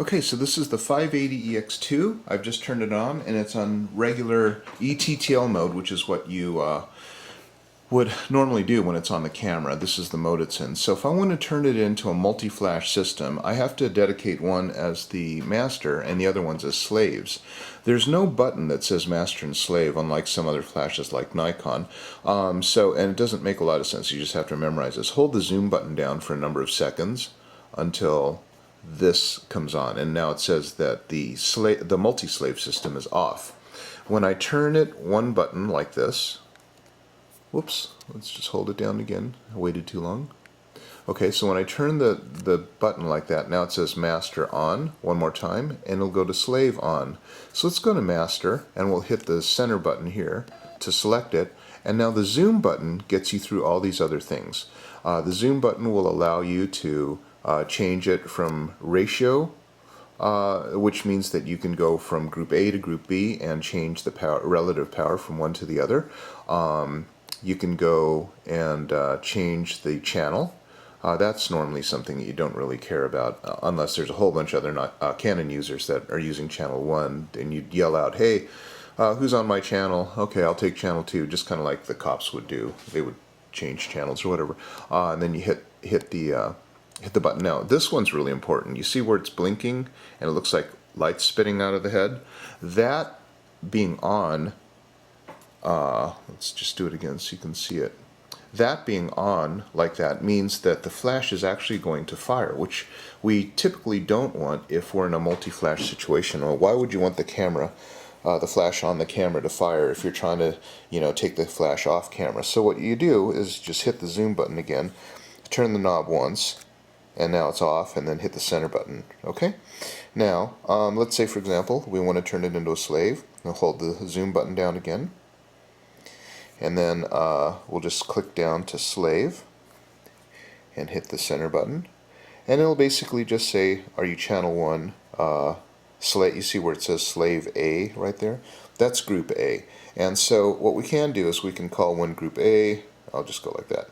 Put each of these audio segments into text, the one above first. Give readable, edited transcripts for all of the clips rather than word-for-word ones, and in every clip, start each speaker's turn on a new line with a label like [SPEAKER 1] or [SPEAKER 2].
[SPEAKER 1] Okay, so this is the 580exII. I've just turned it on, and it's on regular ETTL mode, which is what you would normally do when it's on the camera. This is the mode it's in. So if I want to turn it into a multi-flash system, I have to dedicate one as the master and the other ones as slaves. There's no button that says master and slave, unlike some other flashes like Nikon. And it doesn't make a lot of sense. You just have to memorize this. Hold the zoom button down for a number of seconds until this comes on, and now it says that the multi-slave system is off. When I turn it one button like this, whoops, let's just hold it down again. I waited too long. Okay, so when I turn the button like that, now it says master on one more time, and it'll go to slave on. So let's go to master, and we'll hit the center button here to select it, and now the zoom button gets you through all these other things. The zoom button will allow you to change it from ratio, which means that you can go from group A to group B and change the relative power from one to the other. You can go and change the channel. That's normally something that you don't really care about unless there's a whole bunch of other Canon users that are using channel 1, and you'd yell out, hey, who's on my channel? Okay, I'll take channel 2, just kind of like the cops would do. They would change channels or whatever, and then you hit the button. Now this one's really important. You see where it's blinking and it looks like light spitting out of the head? That being on, let's just do it again so you can see it. That being on like that means that the flash is actually going to fire, which we typically don't want if we're in a multi-flash situation. Well, why would you want the camera, the flash on the camera to fire if you're trying to, take the flash off camera? So what you do is just hit the zoom button again, turn the knob once, and now it's off, and then hit the center button. Okay? Now, let's say for example we want to turn it into a slave. We'll hold the zoom button down again, and then we'll just click down to slave and hit the center button, and it'll basically just say, are you channel 1? You see where it says slave A right there? That's group A. And so what we can do is we can call one group A. I'll just go like that.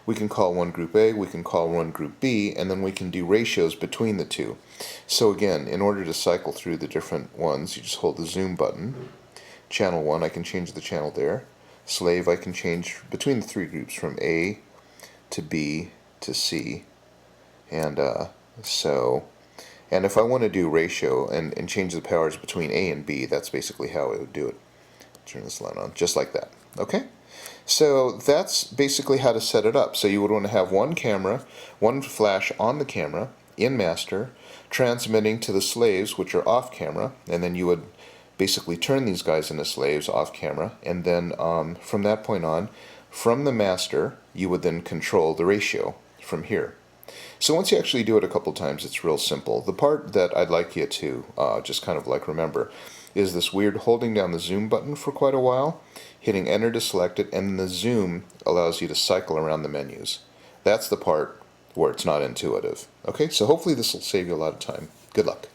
[SPEAKER 1] We can call one group A, we can call one group B, and then we can do ratios between the two. So again, in order to cycle through the different ones, you just hold the zoom button. Channel 1, I can change the channel there. Slave, I can change between the three groups from A to B to C. And and if I want to do ratio and change the powers between A and B, that's basically how it would do it. Turn this line on, just like that. Okay? So that's basically how to set it up. So you would want to have one camera, one flash on the camera, in master, transmitting to the slaves, which are off camera, and then you would basically turn these guys into slaves off camera, and then from that point on, from the master, you would then control the ratio from here. So once you actually do it a couple times, it's real simple. The part that I'd like you to just kind of like remember is this weird holding down the zoom button for quite a while, hitting enter to select it, and the zoom allows you to cycle around the menus. That's the part where it's not intuitive. Okay, so hopefully this will save you a lot of time. Good luck.